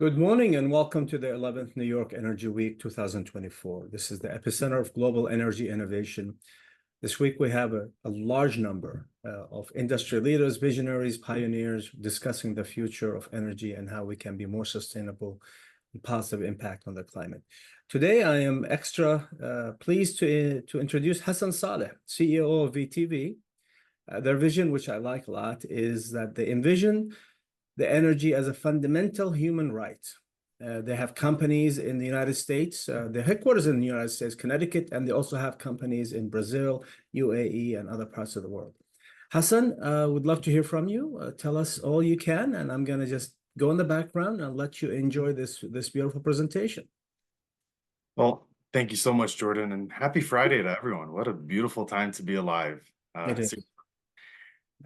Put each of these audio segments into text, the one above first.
Good morning and welcome to the 11th New York Energy Week 2024. This is the epicenter of global energy innovation. This week we have a large number of industry leaders, visionaries, pioneers discussing the future of energy and how we can be more sustainable and positive impact on the climate. Today I am extra pleased to introduce Hassan Saleh, CEO of VTV. Their vision, which I like a lot, is that they envision the energy as a fundamental human right. They have companies in the United States, their headquarters in the United States, Connecticut, and they also have companies in Brazil, UAE, and other parts of the world. Hassan, would love to hear from you. Tell us all you can, and I'm going to just go in the background and let you enjoy this beautiful presentation. Well, thank you so much, Jordan, and happy Friday to everyone. What a beautiful time to be alive. It is.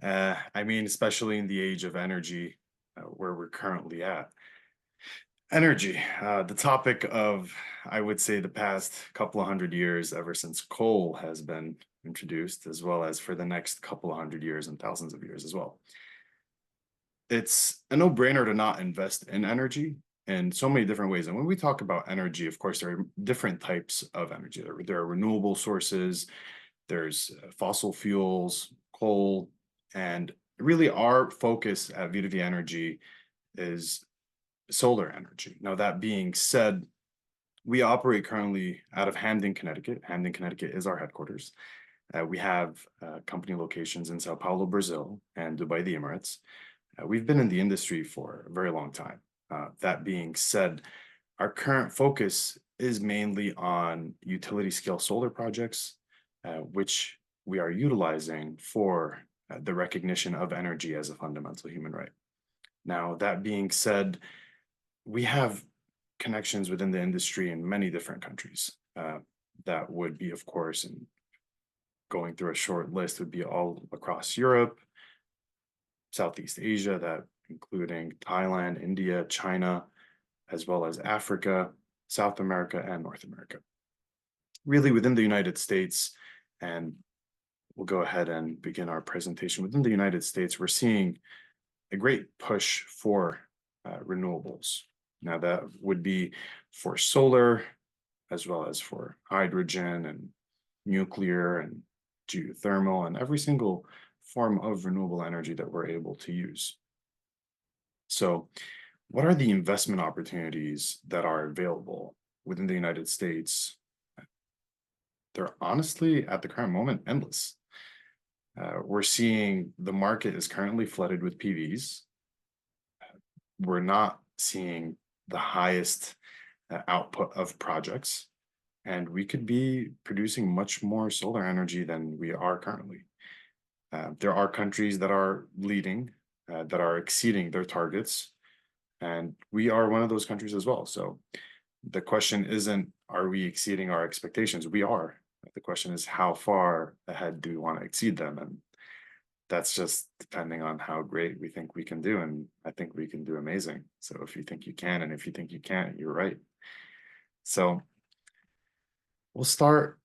Especially in the age of energy, where we're currently at. Energy, the topic of, I would say, the past couple of hundred years, ever since coal has been introduced, as well as for the next couple of hundred years and thousands of years as well. It's a no-brainer to not invest in energy in so many different ways. And when we talk about energy, of course, there are different types of energy. There are renewable sources, there's fossil fuels, coal, and really our focus at VTV Energy is solar energy. Now, that being said, we operate currently out of Hamden, Connecticut. Hamden, Connecticut is our headquarters. We have company locations in Sao Paulo, Brazil, and Dubai, the Emirates. We've been in the industry for a very long time. That being said, our current focus is mainly on utility scale solar projects, which we are utilizing for the recognition of energy as a fundamental human right. Now, that being said, we have connections within the industry in many different countries. That would be, of course, and going through a short list, would be all across Europe, Southeast Asia, that including Thailand, India, China, as well as Africa, South America, and North America. Really within the United States, and we'll go ahead and begin our presentation. Within the United States, we're seeing a great push for renewables. Now, that would be for solar, as well as for hydrogen and nuclear and geothermal and every single form of renewable energy that we're able to use. So what are the investment opportunities that are available within the United States? They're honestly, at the current moment, endless. We're seeing the market is currently flooded with PVs. We're not seeing the highest output of projects, and we could be producing much more solar energy than we are currently. There are countries that are leading, that are exceeding their targets, and we are one of those countries as well. So the question isn't, are we exceeding our expectations? We are. The question is, how far ahead do we want to exceed them? And that's just depending on how great we think we can do. And I think we can do amazing. So if you think you can, and if you think you can't, you're right. So we'll start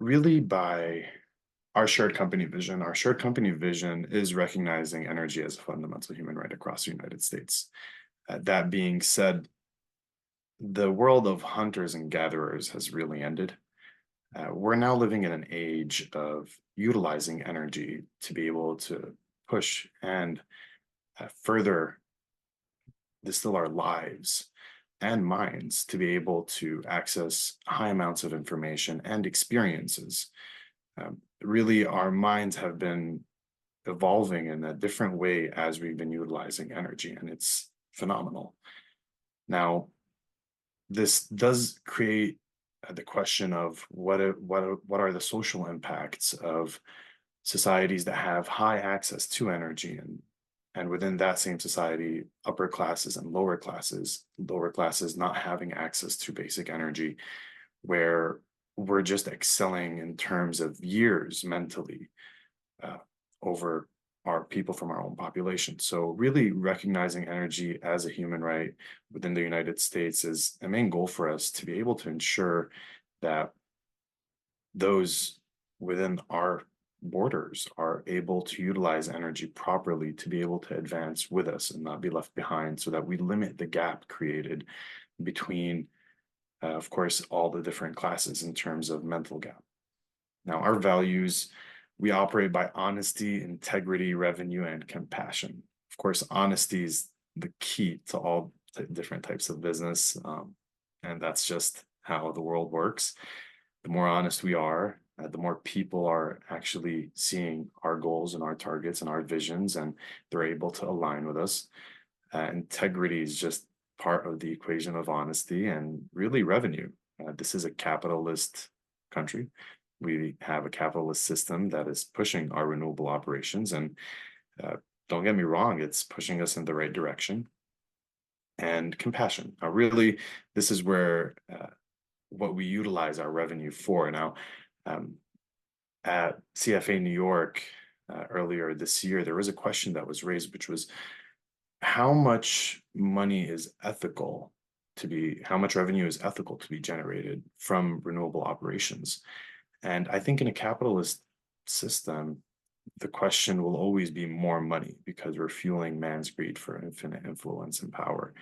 really by our shared company vision. Our shared company vision is recognizing energy as a fundamental human right across the United States. That being said, the world of hunters and gatherers has really ended. We're now living in an age of utilizing energy to be able to push and further distill our lives and minds to be able to access high amounts of information and experiences. Really, our minds have been evolving in a different way as we've been utilizing energy, and it's phenomenal. Now, this does create the question of what are the social impacts of societies that have high access to energy, and within that same society, upper classes and lower classes not having access to basic energy, where we're just excelling in terms of years mentally over our people from our own population. So really recognizing energy as a human right within the United States is a main goal for us, to be able to ensure that those within our borders are able to utilize energy properly to be able to advance with us and not be left behind, so that we limit the gap created between, of course, all the different classes in terms of mental gap. Now, our values, we operate by honesty, integrity, revenue, and compassion. Of course, honesty is the key to all different types of business. And that's just how the world works. The more honest we are, the more people are actually seeing our goals and our targets and our visions, and they're able to align with us. Integrity is just part of the equation of honesty and really revenue. This is a capitalist country. We have a capitalist system that is pushing our renewable operations, and don't get me wrong, it's pushing us in the right direction. And compassion. Now, really, this is where what we utilize our revenue for. Now, at CFA New York earlier this year, there was a question that was raised, which was how much money is ethical to be, how much revenue is ethical to be generated from renewable operations? And I think in a capitalist system, the question will always be more money, because we're fueling man's greed for infinite influence and power.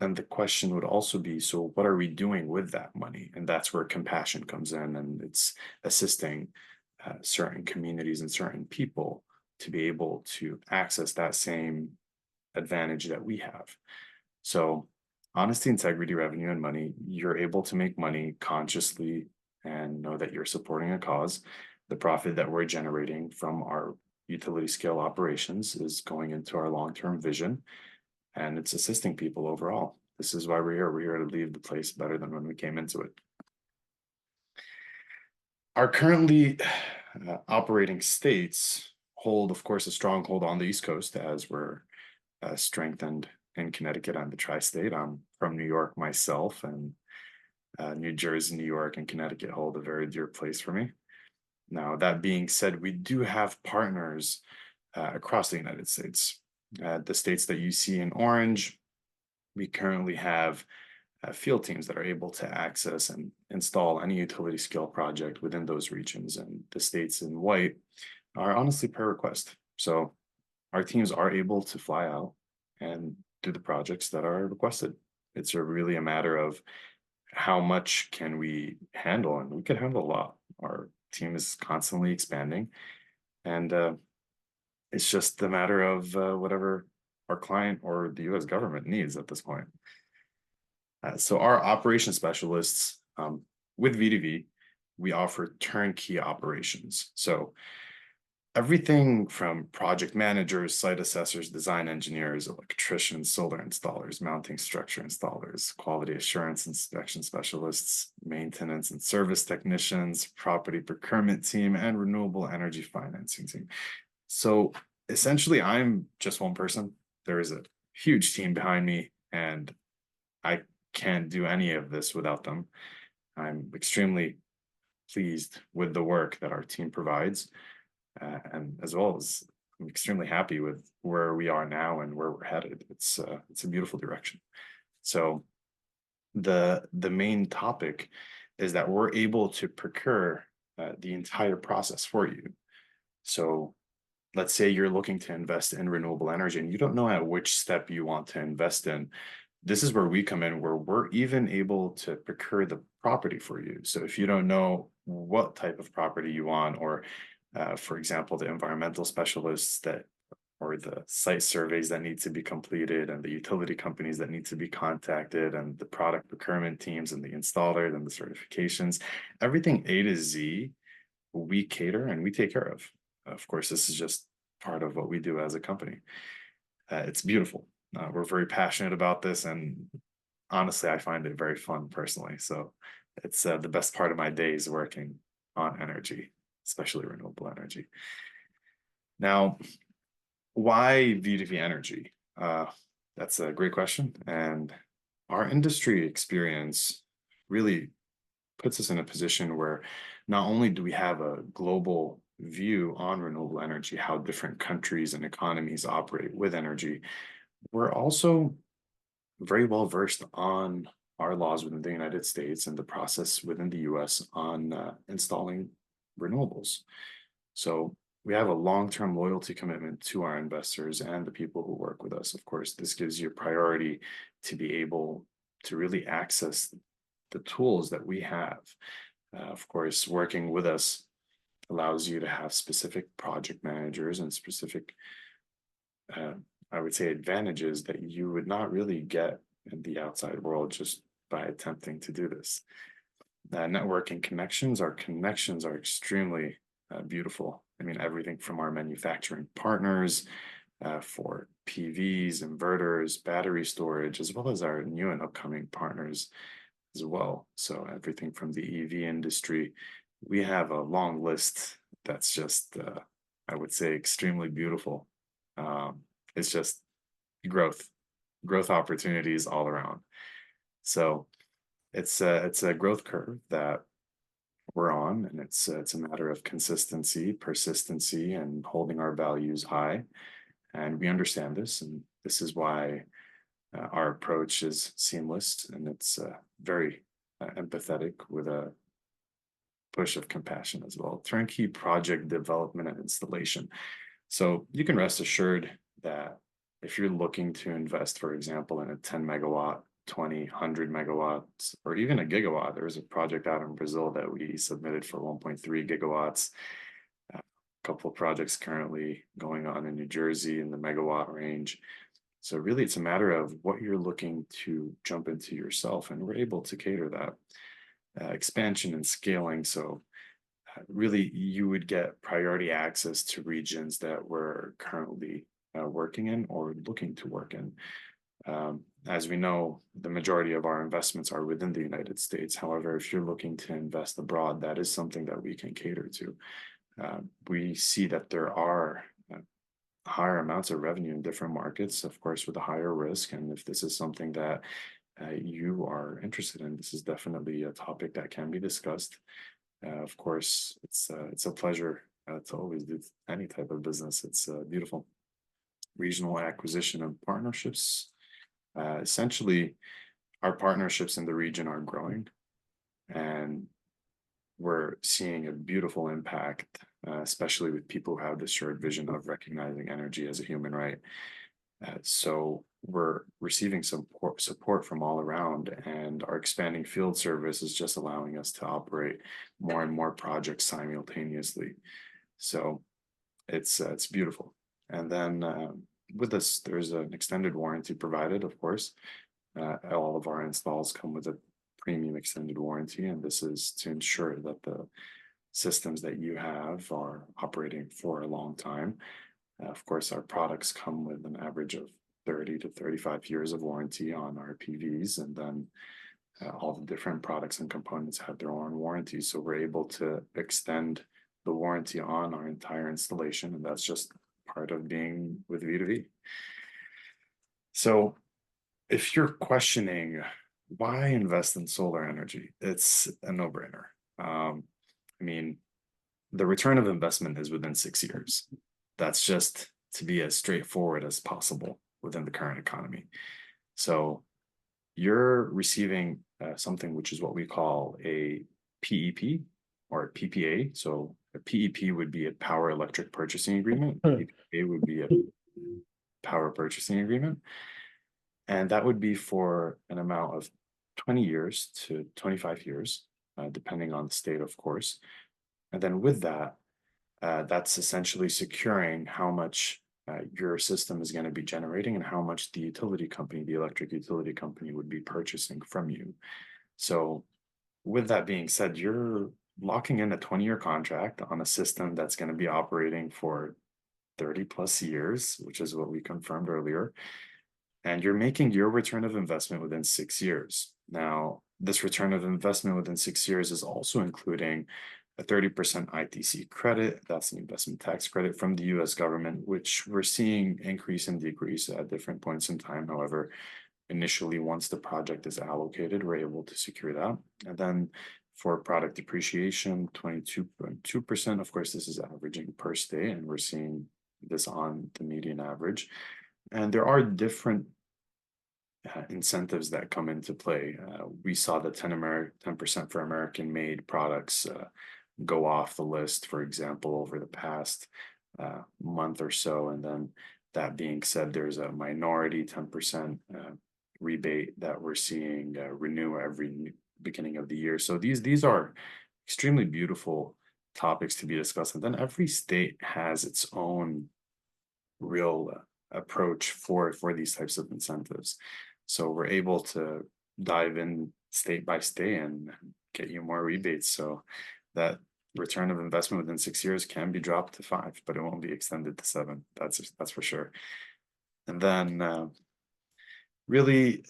And the question would also be, so what are we doing with that money? And that's where compassion comes in, and it's assisting certain communities and certain people to be able to access that same advantage that we have. So honesty, integrity, revenue, and money, you're able to make money consciously and know that you're supporting a cause. The profit that we're generating from our utility scale operations is going into our long-term vision, and it's assisting people overall. This is why we're here. We're here to leave the place better than when we came into it. Our currently operating states hold, of course, a stronghold on the East Coast, as we're strengthened in Connecticut and the tri-state. I'm from New York myself, and New Jersey, New York, and Connecticut hold a very dear place for me. Now, that being said, we do have partners across the United States. The states that you see in orange, we currently have field teams that are able to access and install any utility scale project within those regions. And the states in white are honestly per request. So our teams are able to fly out and do the projects that are requested. It's really a matter of how much can we handle, and we can handle a lot. Our team is constantly expanding, and it's just a matter of whatever our client or the U.S. government needs at this point. So our operations specialists, with VDV, we offer turnkey operations. So everything from project managers, site assessors, design engineers, electricians, solar installers, mounting structure installers, quality assurance inspection specialists, maintenance and service technicians, property procurement team, and renewable energy financing team. So essentially, I'm just one person. There is a huge team behind me, and I can't do any of this without them. I'm extremely pleased with the work that our team provides. And as well as I'm extremely happy with where we are now and where we're headed. It's a beautiful direction. So the main topic is that we're able to procure the entire process for you. So let's say you're looking to invest in renewable energy and you don't know at which step you want to invest in. This is where we come in, where we're even able to procure the property for you. So if you don't know what type of property you want, or for example, the environmental specialists or the site surveys that need to be completed, and the utility companies that need to be contacted, and the product procurement teams, and the installers, and the certifications, everything A to Z, we cater and we take care of. Of course, this is just part of what we do as a company. It's beautiful. We're very passionate about this, and honestly, I find it very fun personally. So it's the best part of my day is working on energy, especially renewable energy. Now, why VDV Energy? That's a great question. And our industry experience really puts us in a position where not only do we have a global view on renewable energy, how different countries and economies operate with energy, we're also very well versed on our laws within the United States and the process within the US on installing renewables. So we have a long-term loyalty commitment to our investors and the people who work with us. Of course, this gives you priority to be able to really access the tools that we have. Of course, working with us allows you to have specific project managers and specific, I would say, advantages that you would not really get in the outside world just by attempting to do this. Networking connections, our connections are extremely beautiful. I mean, everything from our manufacturing partners for PVs, inverters, battery storage, as well as our new and upcoming partners as well. So everything from the EV industry, we have a long list that's just, I would say, extremely beautiful. It's just growth, growth opportunities all around. So it's a growth curve that we're on, and it's a matter of consistency, persistency, and holding our values high. And we understand this, and this is why our approach is seamless, and it's very empathetic with a push of compassion as well. Turnkey project development and installation. So you can rest assured that if you're looking to invest, for example, in a 10 megawatt, 20, 100 megawatts, or even a gigawatt, there's a project out in Brazil that we submitted for 1.3 gigawatts. A couple of projects currently going on in New Jersey in the megawatt range. So really, it's a matter of what you're looking to jump into yourself, and we're able to cater that expansion and scaling. So really, you would get priority access to regions that we're currently working in or looking to work in. As we know, the majority of our investments are within the United States. However, if you're looking to invest abroad, that is something that we can cater to. We see that there are higher amounts of revenue in different markets, of course, with a higher risk. And if this is something that you are interested in, this is definitely a topic that can be discussed. Of course, it's a pleasure to always do any type of business. It's beautiful. Regional acquisition of partnerships. Essentially, our partnerships in the region are growing, and we're seeing a beautiful impact, especially with people who have this shared vision of recognizing energy as a human right. So we're receiving some support from all around, and our expanding field service is just allowing us to operate more and more projects simultaneously. So it's beautiful. And then with this, there's an extended warranty provided, of course. All of our installs come with a premium extended warranty, and this is to ensure that the systems that you have are operating for a long time. Of course, our products come with an average of 30 to 35 years of warranty on our PVs, and then all the different products and components have their own warranty. So we're able to extend the warranty on our entire installation, and that's just part of being with V2V. So if you're questioning why invest in solar energy, it's a no-brainer. I mean, the return of investment is within 6 years. That's just to be as straightforward as possible within the current economy. So you're receiving something which is what we call a PEP or a PPA. So a PEP would be a power electric purchasing agreement. PPA would be a power purchasing agreement. And that would be for an amount of 20 years to 25 years, depending on the state, of course. And then with that, that's essentially securing how much your system is going to be generating and how much the utility company, the electric utility company, would be purchasing from you. So with that being said, you're locking in a 20-year contract on a system that's going to be operating for 30 plus years, which is what we confirmed earlier. And you're making your return of investment within 6 years. Now, this return of investment within 6 years is also including a 30% ITC credit. That's an investment tax credit from the US government, which we're seeing increase and decrease at different points in time. However, initially, once the project is allocated, we're able to secure that. And then for product depreciation, 22.2%. Of course, this is averaging per state, and we're seeing this on the median average. And there are different incentives that come into play. We saw the 10% for American-made products go off the list, for example, over the past month or so. And then that being said, there's a minority 10% rebate that we're seeing renew every beginning of the year. So these are extremely beautiful topics to be discussed. And then every state has its own real approach for these types of incentives. So we're able to dive in state by state and get you more rebates. So that return of investment within 6 years can be dropped to 5, but it won't be extended to 7. That's for sure. And then really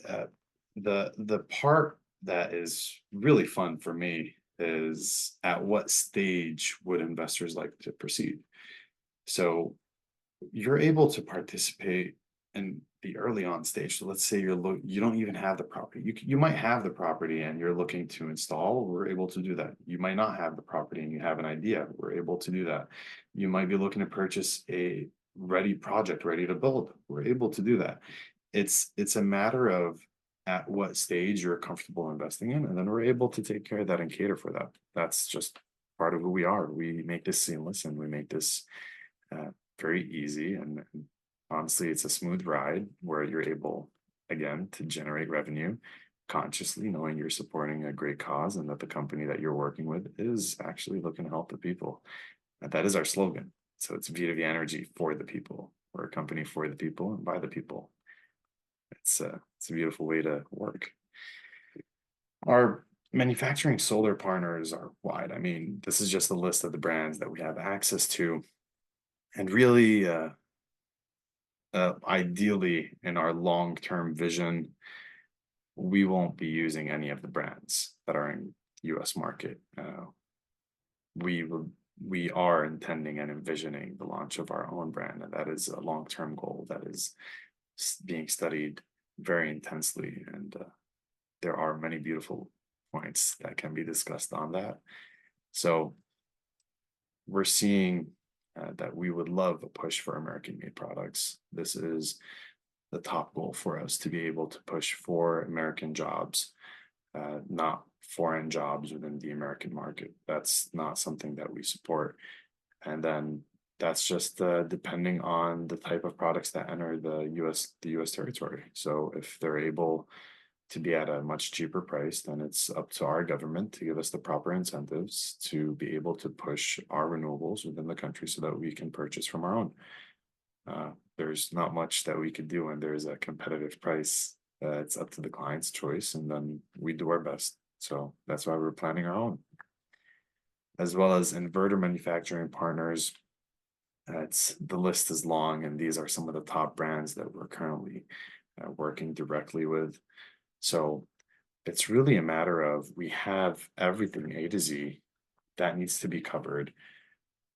the part that is really fun for me is at what stage would investors like to proceed. So you're able to participate in the early on stage. So let's say you don't even have the property. You might have the property and you're looking to install. We're able to do that. You might not have the property and you have an idea. We're able to do that. You might be looking to purchase a ready project, ready to build. We're able to do that. It's a matter of at what stage you're comfortable investing in, and then we're able to take care of that and cater for that. That's just part of who we are. We make this seamless and we make this very easy, and honestly, it's a smooth ride where you're able, again, to generate revenue consciously, knowing you're supporting a great cause and that the company that you're working with is actually looking to help the people. And that is our slogan. So it's Vita the Energy for the people. We're a company for the people and by the people. It's a beautiful way to work. Our manufacturing solar partners are wide. I mean, this is just a list of the brands that we have access to. And really, ideally, in our long-term vision, we won't be using any of the brands that are in U.S. market. We are intending and envisioning the launch of our own brand, and that is a long-term goal that is being studied very intensely. And there are many beautiful points that can be discussed on that. So we're seeing that we would love a push for American-made products. This is the top goal for us, to be able to push for American jobs, not foreign jobs within the American market. That's not something that we support. And then that's just depending on the type of products that enter the U.S. territory. So if they're able to be at a much cheaper price, then it's up to our government to give us the proper incentives to be able to push our renewables within the country so that we can purchase from our own. There's not much that we could do when there's a competitive price. It's up to the client's choice, and then we do our best. So that's why we're planning our own. As well as inverter manufacturing partners, the list is long, and these are some of the top brands that we're currently working directly with. So it's really a matter of, we have everything A to Z that needs to be covered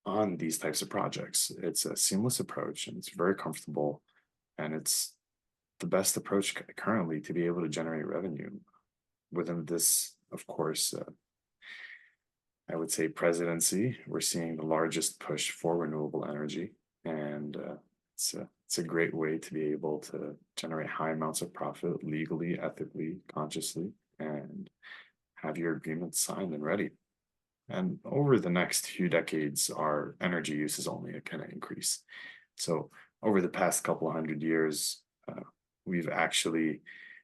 on these types of projects. It's a seamless approach and it's very comfortable, and it's the best approach currently to be able to generate revenue within this, of course, I would say presidency. We're seeing the largest push for renewable energy, and it's a great way to be able to generate high amounts of profit legally, ethically, consciously, and have your agreements signed and ready. And over the next few decades, our energy use is only going to increase. So over the past couple of 100 years, we've actually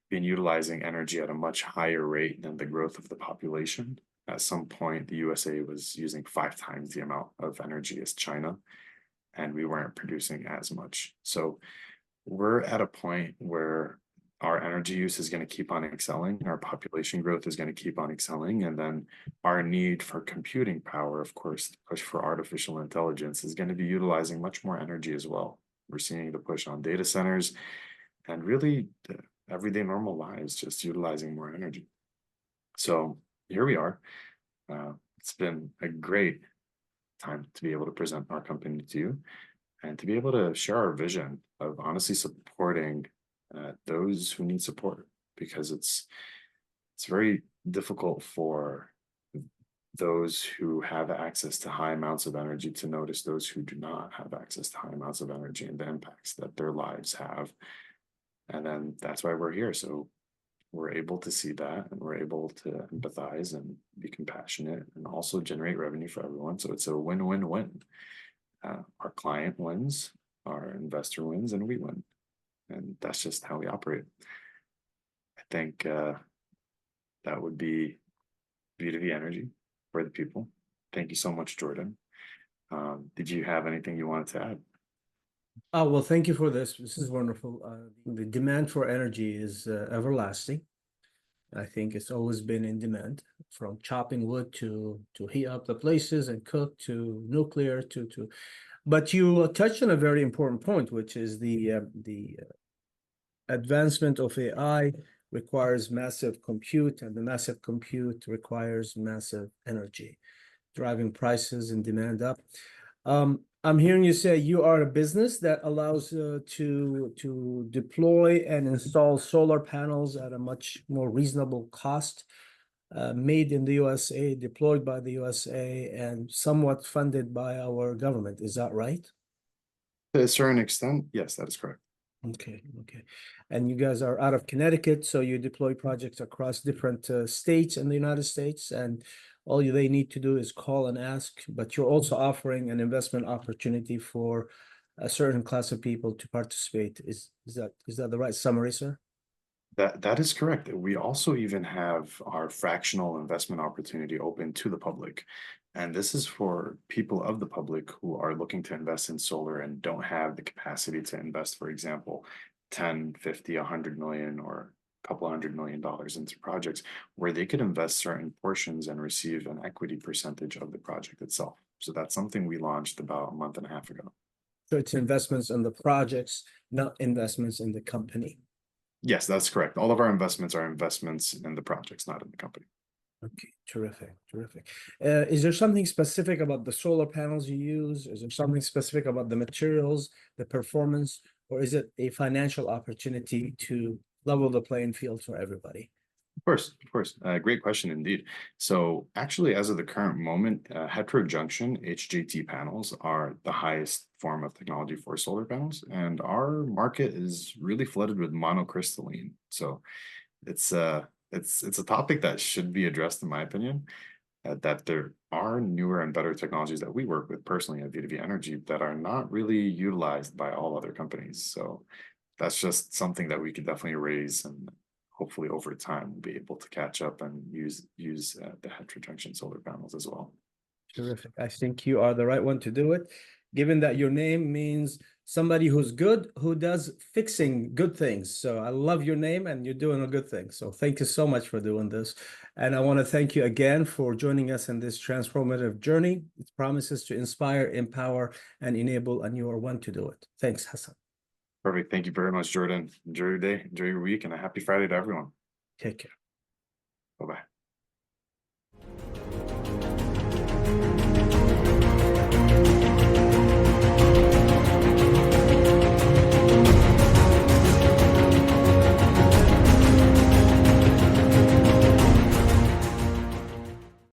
been utilizing energy at a much higher rate than the growth of the population. At some point, the USA was using 5 times the amount of energy as China, and we weren't producing as much. So we're at a point where our energy use is going to keep on excelling, our population growth is going to keep on excelling, and then our need for computing power, of course, the push for artificial intelligence is going to be utilizing much more energy as well. We're seeing the push on data centers, and really the everyday normal lives just utilizing more energy. So here we are. It's been a great time to be able to present our company to you and to be able to share our vision of honestly supporting those who need support, because it's very difficult for those who have access to high amounts of energy to notice those who do not have access to high amounts of energy and the impacts that their lives have. And then that's why we're here. So we're able to see that and we're able to empathize and be compassionate and also generate revenue for everyone. So it's a win-win-win. Our client wins, our investor wins, and we win. And that's just how we operate. I think that would be B2B energy for the people. Thank you so much, Jordan. Did you have anything you wanted to add? Oh, well, thank you for this. This is wonderful. The demand for energy is everlasting. I think it's always been in demand, from chopping wood to heat up the places and cook, to nuclear to. But you touched on a very important point, which is the advancement of AI requires massive compute, and the massive compute requires massive energy, driving prices and demand up. I'm hearing you say you are a business that allows to deploy and install solar panels at a much more reasonable cost, made in the USA, deployed by the USA, and somewhat funded by our government. Is that right? To a certain extent, yes, that is correct. Okay. And you guys are out of Connecticut, so you deploy projects across different states in the United States, and all they need to do is call and ask. But you're also offering an investment opportunity for a certain class of people to participate. Is that the right summary, sir? That is correct. We also even have our fractional investment opportunity open to the public. And this is for people of the public who are looking to invest in solar and don't have the capacity to invest, for example, 10, 50, 100 million or a couple $100 million into projects, where they could invest certain portions and receive an equity percentage of the project itself. So that's something we launched about a month and a half ago. So it's investments in the projects, not investments in the company. Yes, that's correct. All of our investments are investments in the projects, not in the company. Okay, terrific. Is there something specific about the solar panels you use? Is there something specific about the materials, the performance, or is it a financial opportunity to level the playing field for everybody? Of course. Great question indeed. So actually, as of the current moment, heterojunction HJT panels are the highest form of technology for solar panels, and our market is really flooded with monocrystalline. So it's a topic that should be addressed, in my opinion. That there are newer and better technologies that we work with personally at V2V Energy that are not really utilized by all other companies. So that's just something that we could definitely raise, and hopefully over time we'll be able to catch up and use the heterojunction solar panels as well. Terrific. I think you are the right one to do it, given that your name means somebody who's good, who does fixing good things. So I love your name, and you're doing a good thing. So thank you so much for doing this. And I want to thank you again for joining us in this transformative journey. It promises to inspire, empower, and enable, and you are one to do it. Thanks, Hassan. Perfect. Thank you very much, Jordan. Enjoy your day, enjoy your week, and a happy Friday to everyone. Take care. Bye-bye.